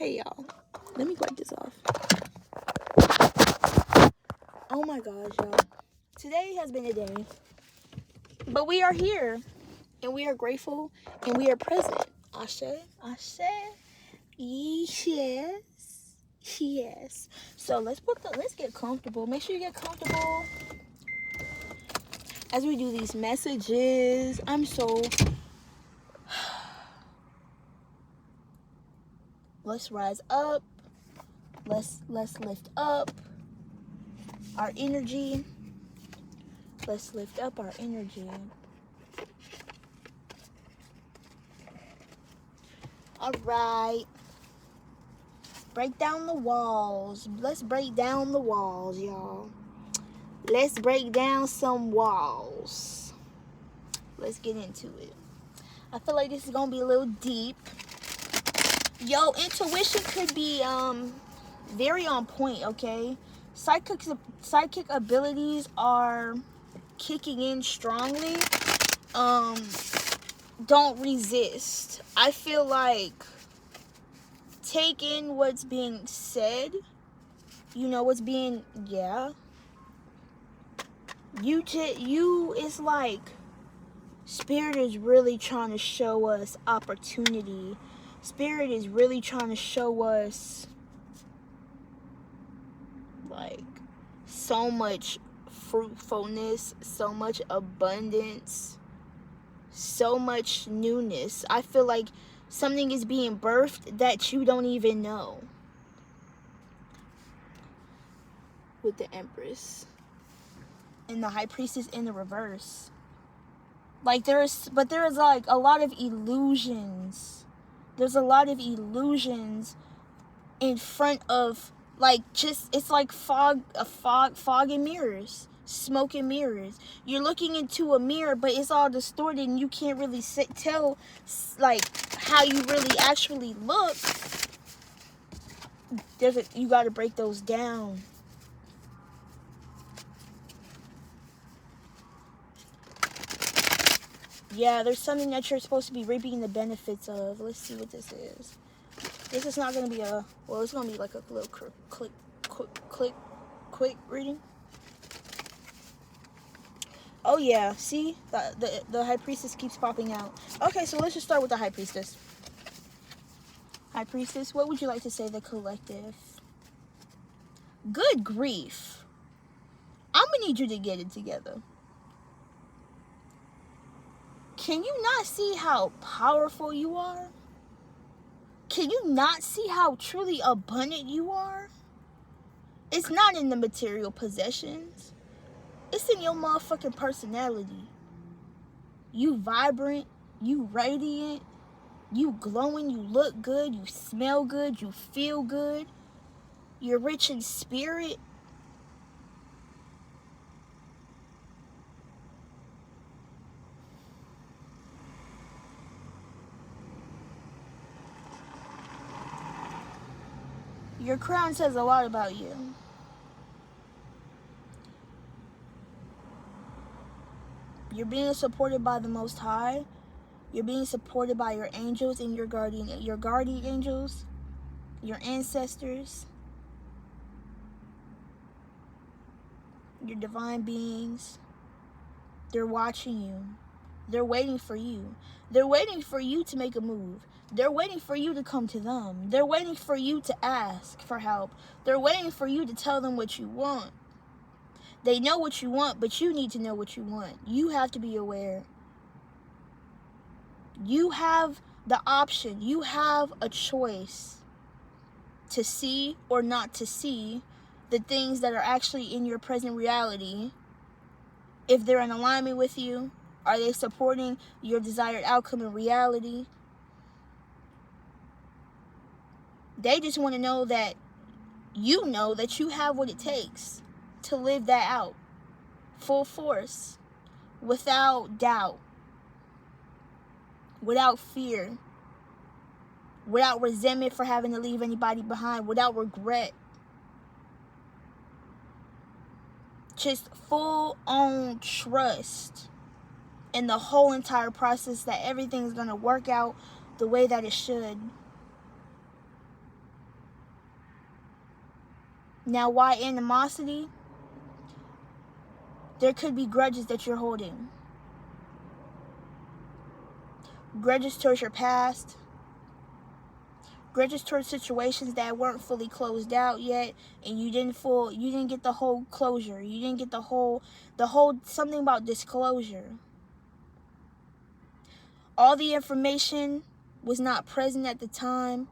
Hey y'all, let me wipe this off. Oh my gosh, y'all. Today has been a day, but we are here, and we are grateful, and we are present. Ashe, Ashe, yes. So let's get comfortable. Make sure you get comfortable as we do these messages. Let's rise up. Let's lift up our energy. Let's lift up our energy. All right. Break down the walls. Let's break down the walls, y'all. Let's break down some walls. Let's get into it. I feel like this is gonna be a little deep. Yo, intuition could be very on point, okay? Psychic abilities are kicking in strongly. Don't resist. I feel like take in what's being said. You know what's being, yeah. It's like Spirit is really trying to show us opportunity. Spirit is really trying to show us like so much fruitfulness, so much abundance, so much newness. I feel like something is being birthed that you don't even know. With the Empress and the High Priestess in the reverse. Like there is like a lot of illusions. There's a lot of illusions in front of, like, just, it's like fog and mirrors, smoke and mirrors. You're looking into a mirror, but it's all distorted and you can't really tell like how you really actually look. You got to break those down. Yeah, there's something that you're supposed to be reaping the benefits of. Let's see what this is. This is not going to be it's going to be like a little quick reading. Oh yeah, see? The High Priestess keeps popping out. Okay, so let's just start with the High Priestess. High Priestess, what would you like to say to the collective? Good grief. I'm going to need you to get it together. Can you not see how powerful you are? Can you not see how truly abundant you are? It's not in the material possessions. It's in your motherfucking personality. You vibrant, you radiant, you glowing, you look good, you smell good, you feel good. You're rich in spirit. Your crown says a lot about you. You're being supported by the Most High. You're being supported by your angels and your guardian angels, your ancestors, your divine beings. They're watching you. They're waiting for you. They're waiting for you to make a move. They're waiting for you to come to them. They're waiting for you to ask for help. They're waiting for you to tell them what you want. They know what you want, but you need to know what you want. You have to be aware. You have the option. You have a choice to see or not to see the things that are actually in your present reality. If they're in alignment with you, are they supporting your desired outcome in reality? They just want to know that you have what it takes to live that out. Full force. Without doubt. Without fear. Without resentment for having to leave anybody behind. Without regret. Just full on trust in the whole entire process that everything's going to work out the way that it should. Now, why animosity? There could be grudges that you're holding. Grudges towards your past. Grudges towards situations that weren't fully closed out yet, and you didn't get the whole closure. You didn't get the whole something about disclosure. All the information was not present at the time,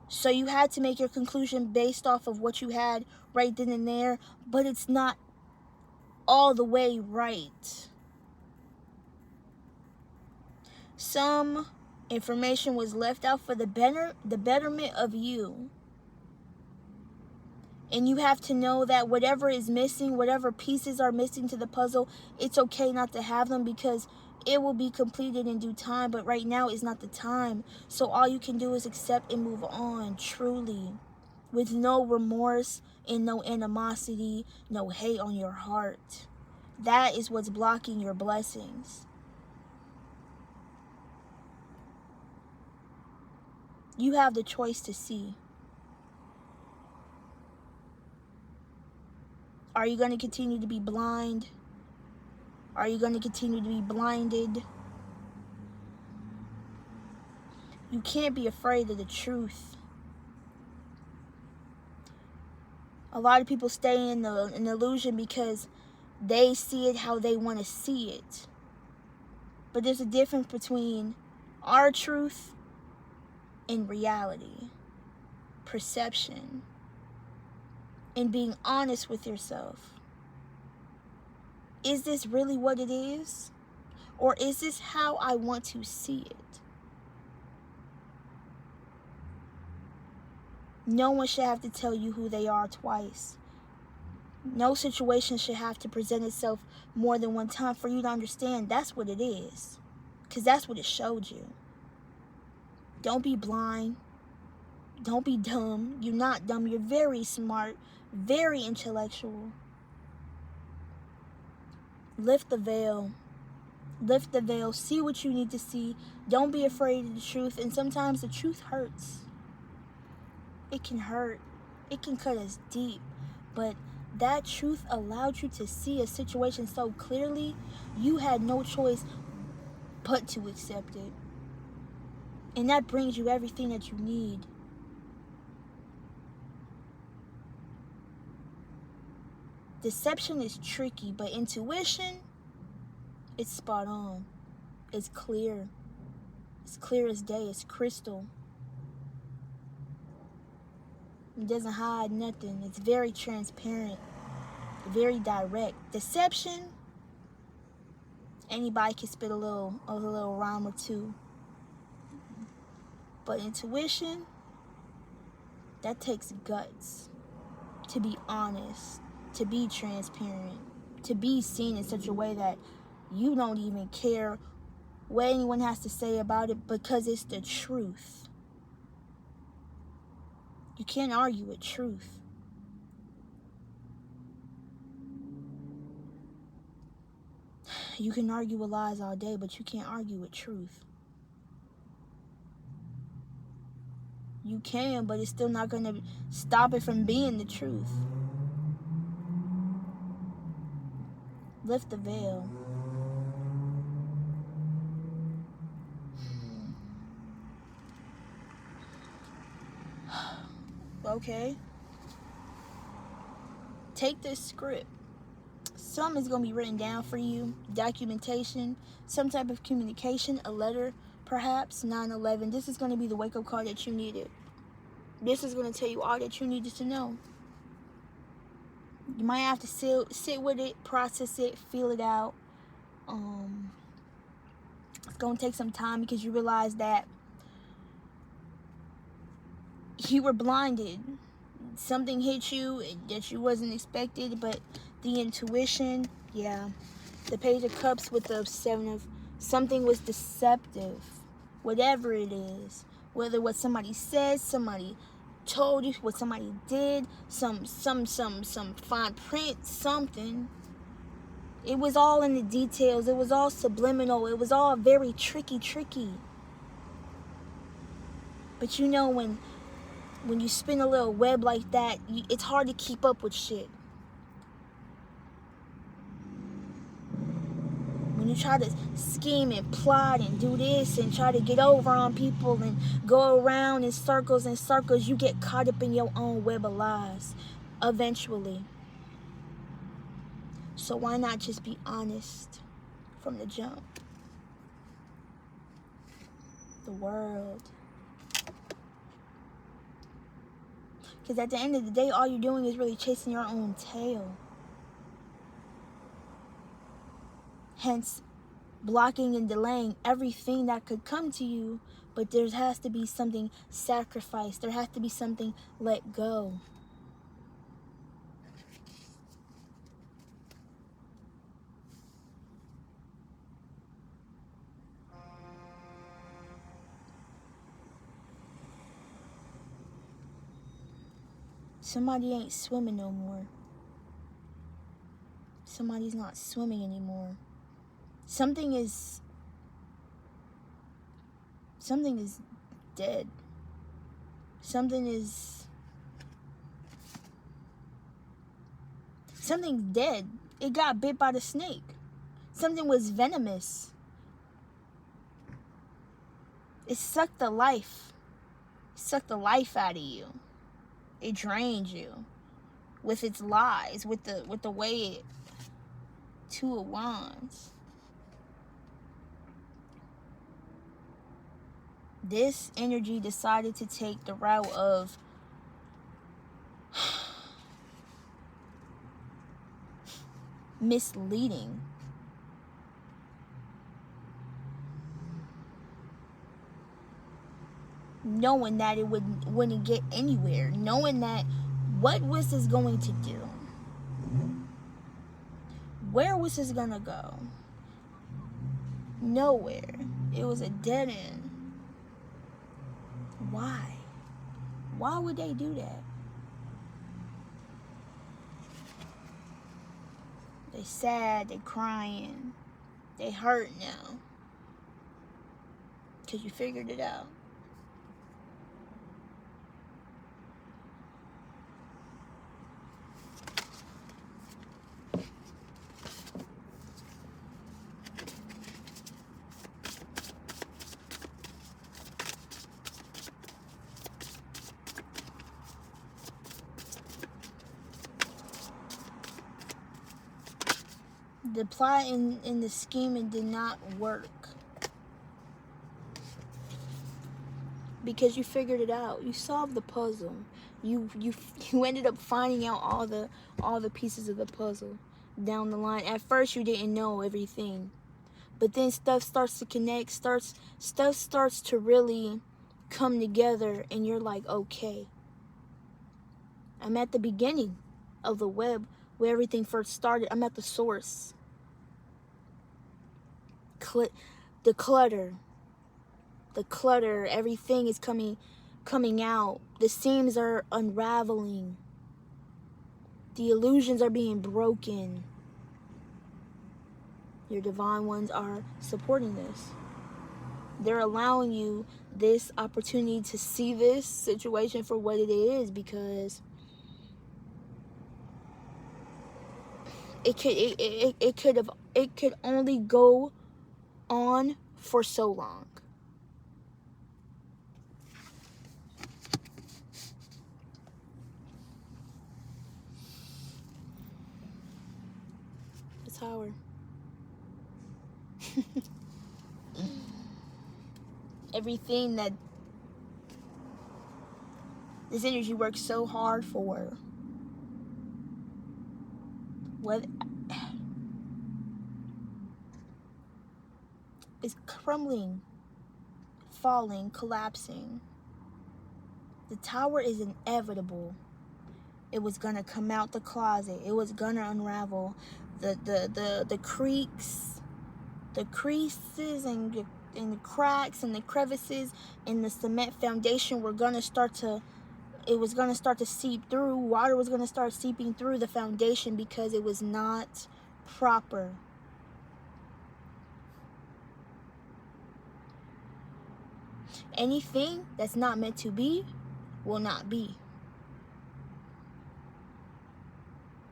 so you had to make your conclusion based off of what you had right then and there, but it's not all the way right. Some information was left out for the betterment of you. And you have to know that whatever is missing, whatever pieces are missing to the puzzle, it's okay not to have them, because it will be completed in due time. But right now is not the time. So all you can do is accept and move on, truly, with no remorse and no animosity, no hate on your heart. That is what's blocking your blessings. You have the choice to see. Are you going to continue to be blind? Are you going to continue to be blinded? You can't be afraid of the truth. A lot of people stay in an illusion because they see it how they want to see it. But there's a difference between our truth and reality, perception, and being honest with yourself. Is this really what it is? Or is this how I want to see it? No one should have to tell you who they are twice. No situation should have to present itself more than one time for you to understand that's what it is. Because that's what it showed you. Don't be blind. Don't be dumb. You're not dumb. You're very smart, very intellectual. Lift the veil. Lift the veil. See what you need to see. Don't be afraid of the truth. And sometimes the truth hurts. It can hurt. It can cut us deep. But that truth allowed you to see a situation so clearly, you had no choice but to accept it. And that brings you everything that you need. Deception is tricky, but intuition, it's spot on. It's clear. It's clear as day. It's crystal. It doesn't hide nothing. It's very transparent, very direct. Deception, anybody can spit a little rhyme or two. But intuition, that takes guts. To be honest, to be transparent, to be seen in such a way that you don't even care what anyone has to say about it, because it's the truth. You can't argue with truth. You can argue with lies all day, but you can't argue with truth. You can, but it's still not going to stop it from being the truth. Lift the veil. Okay. Take this script. Some is going to be written down for you. Documentation. Some type of communication. A letter, perhaps. 9/11. This is going to be the wake-up call that you needed. This is going to tell you all that you needed to know. You might have to sit with it, process it, feel it out. It's going to take some time, because you realize that you were blinded. Something hit you that you wasn't expected, but the intuition, yeah. The Page of Cups with the Seven of, something was deceptive. Whatever it is, whether what somebody said, somebody told you, what somebody did, some fine print, something. It was all in the details. It was all subliminal. It was all very tricky. But you know, when when you spin a little web like that, it's hard to keep up with shit. When you try to scheme and plot and do this and try to get over on people and go around in circles and circles, you get caught up in your own web of lies eventually. So why not just be honest from the jump? The world. Because at the end of the day, all you're doing is really chasing your own tail. Hence, blocking and delaying everything that could come to you, but there has to be something sacrificed. There has to be something let go. Somebody ain't swimming no more. Somebody's not swimming anymore. Something is dead. Something's dead. It got bit by the snake. Something was venomous. It sucked the life. It sucked the life out of you. It drained you with its lies, with the way it Two of Wands. This energy decided to take the route of misleading. Knowing that it wouldn't get anywhere. Knowing that what was this going to do? Where was this gonna go? Nowhere. It was a dead end. Why? Why would they do that? They sad, they crying, they hurt now. Because you figured it out. The plot in the scheming did not work. Because you figured it out. You solved the puzzle. You ended up finding out all the pieces of the puzzle down the line. At first you didn't know everything. But then stuff starts to connect, stuff starts to really come together, and you're like, okay. I'm at the beginning of the web where everything first started. I'm at the source. The clutter, everything is coming out. The seams are unraveling. The illusions are being broken. Your divine ones are supporting this. They're allowing you this opportunity to see this situation for what it is, because it could only go on for so long. The Tower. Everything that this energy works so hard for, what is crumbling, falling, collapsing. The Tower is inevitable. It was gonna come out the closet. It was gonna unravel. The creaks, the creases and the cracks and the crevices in the cement foundation were gonna start to, it was gonna start to seep through. Water was gonna start seeping through the foundation because it was not proper. Anything that's not meant to be will not be.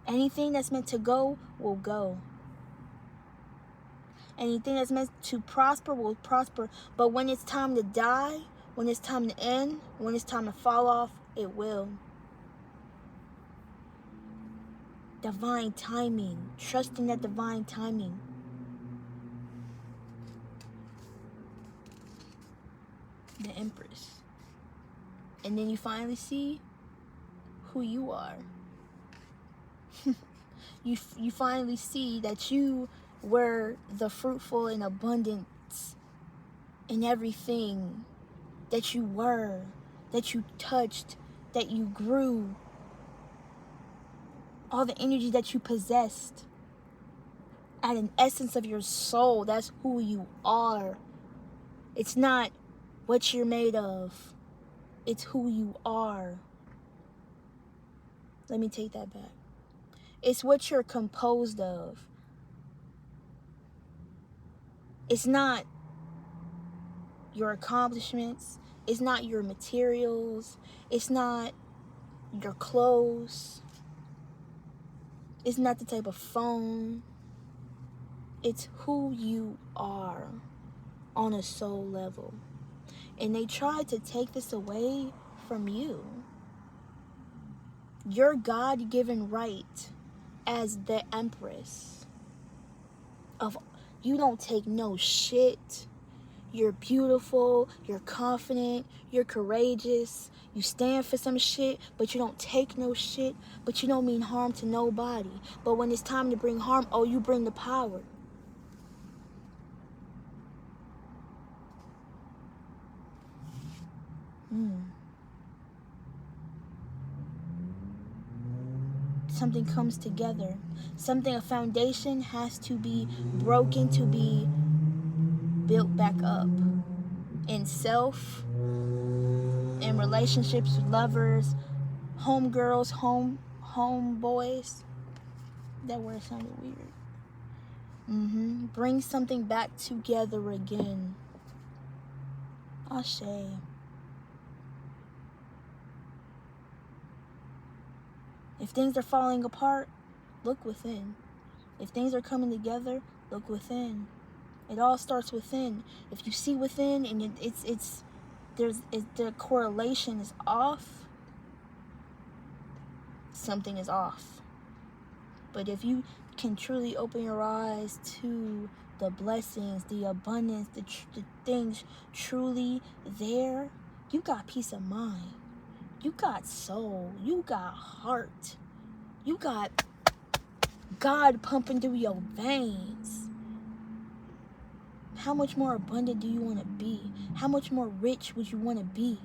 Anything that's meant to go will go. Anything that's meant to prosper will prosper. But when it's time to die, when it's time to end, when it's time to fall off, it will. Divine timing. Trust in that divine timing. The Empress. And then you finally see who you are. You finally see that you were the fruitful and abundance in everything that you were, that you touched, that you grew, all the energy that you possessed at an essence of your soul. That's who you are. It's not what you're made of. It's who you are. Let me take that back. It's what you're composed of. It's not your accomplishments. It's not your materials. It's not your clothes. It's not the type of phone. It's who you are on a soul level. And they tried to take this away from you. Your God-given right as the Empress of, you don't take no shit. You're beautiful, you're confident, you're courageous, you stand for some shit, but you don't take no shit, but you don't mean harm to nobody. But when it's time to bring harm, oh, you bring the power. Something comes together. Something, a foundation has to be broken to be built back up. In self, in relationships with lovers, homegirls, homeboys. That word sounded weird. Bring something back together again. Ashe. If things are falling apart, look within. If things are coming together, look within. It all starts within. If you see within and the correlation is off, something is off. But if you can truly open your eyes to the blessings, the abundance, the things truly there, you got peace of mind. You got soul. You got heart. You got God pumping through your veins. How much more abundant do you want to be? How much more rich would you want to be?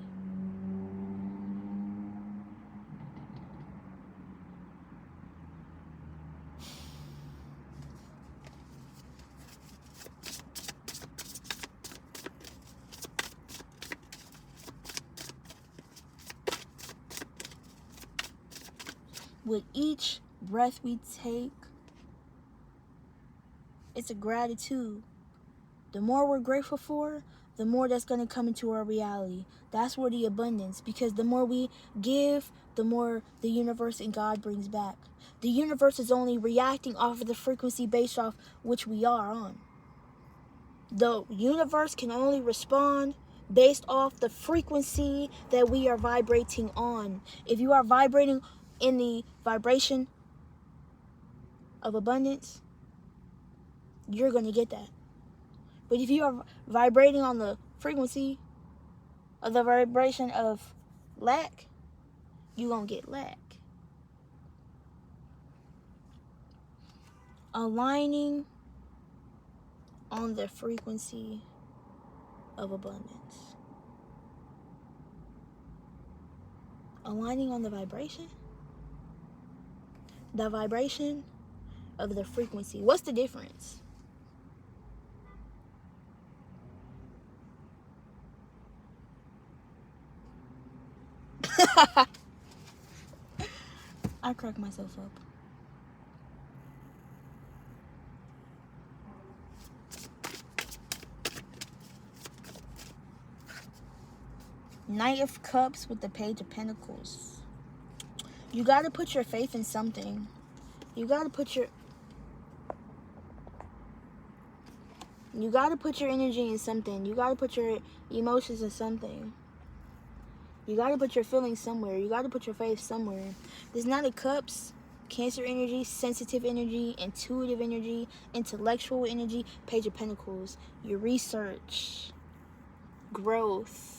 With each breath we take, it's a gratitude. The more we're grateful for, the more that's going to come into our reality. That's where the abundance, because the more we give, the more the universe and God brings back. The universe is only reacting off of the frequency based off which we are on. The universe can only respond based off the frequency that we are vibrating on. If you are vibrating in the vibration of abundance, you're going to get that. But if you are vibrating on the frequency of the vibration of lack, you're going to get lack. Aligning on the frequency of abundance. Aligning on the vibration. The vibration of the frequency. What's the difference? I crack myself up. You Knight of Cups with the Page of Pentacles. You got to put your faith in something. You got to put your energy in something. You got to put your emotions in something. You got to put your feelings somewhere. You got to put your faith somewhere. This Knight of Cups, Cancer energy, sensitive energy, intuitive energy, intellectual energy, Page of Pentacles. Your research, growth,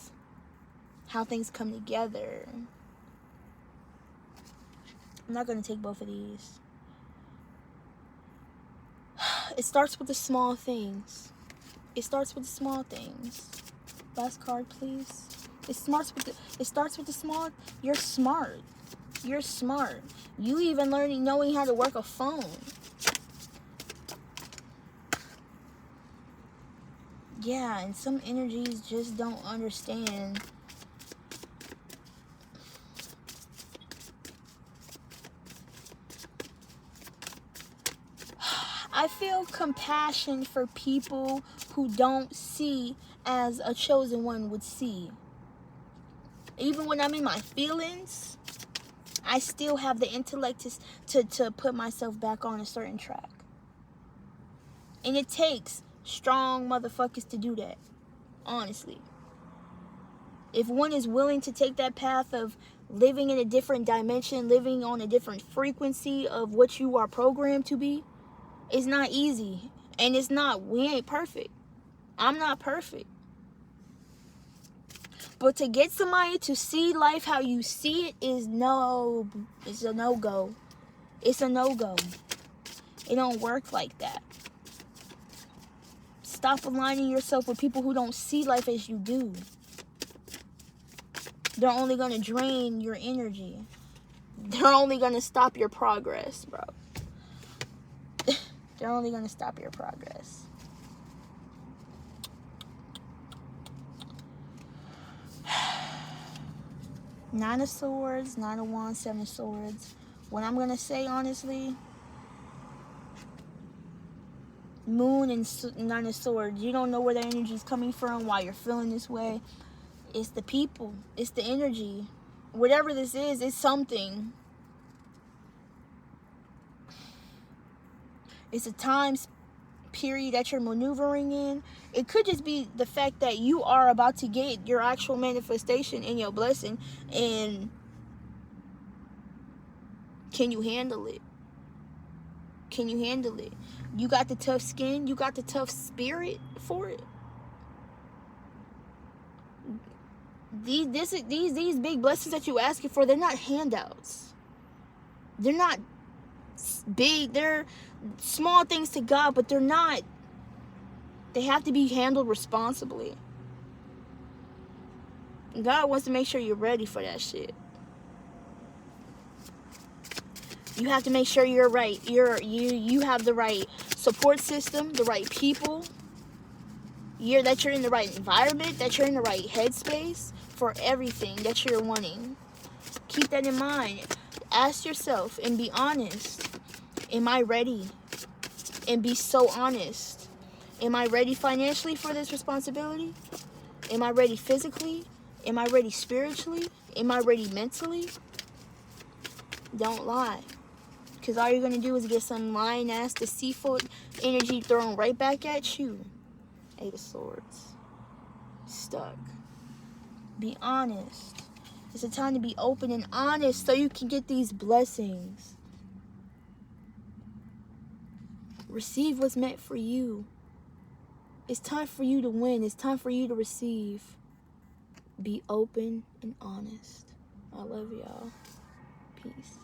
how things come together. I'm not going to take both of these. It starts with the small things. It starts with the small things. Last card, please. It starts with the small. You're smart. You're smart. You even knowing how to work a phone. Yeah, and some energies just don't understand. I feel compassion for people who don't see as a chosen one would see. Even when I'm in my feelings, I still have the intellect to put myself back on a certain track. And it takes strong motherfuckers to do that, honestly. If one is willing to take that path of living in a different dimension, living on a different frequency of what you are programmed to be, it's not easy. And we ain't perfect. I'm not perfect. But to get somebody to see life how you see it it's a no-go. It's a no-go. It don't work like that. Stop aligning yourself with people who don't see life as you do. They're only going to drain your energy. They're only going to stop your progress, bro. They're only going to stop your progress. Nine of Swords, Nine of Wands, Seven of Swords. What I'm going to say, honestly, Moon and Nine of Swords. You don't know where the energy is coming from, why you're feeling this way. It's the people. It's the energy. Whatever this is, it's something. It's a time period that you're maneuvering in. It could just be the fact that you are about to get your actual manifestation and your blessing. And can you handle it? Can you handle it? You got the tough skin. You got the tough spirit for it. These big blessings that you're asking for, they're not handouts. They're not big. They're small things to God, but they're not. They have to be handled responsibly. God wants to make sure you're ready for that shit. You have to make sure you're right. You have the right support system, the right people. That you're in the right environment, that you're in the right headspace for everything that you're wanting. Keep that in mind. Ask yourself and be honest. Am I ready? And be so honest. Am I ready financially for this responsibility? Am I ready physically? Am I ready spiritually? Am I ready mentally? Don't lie. Because all you're going to do is get some lying-ass, deceitful energy thrown right back at you. Eight of Swords. Stuck. Be honest. It's a time to be open and honest so you can get these blessings. Receive what's meant for you. It's time for you to win. It's time for you to receive. Be open and honest. I love y'all. Peace.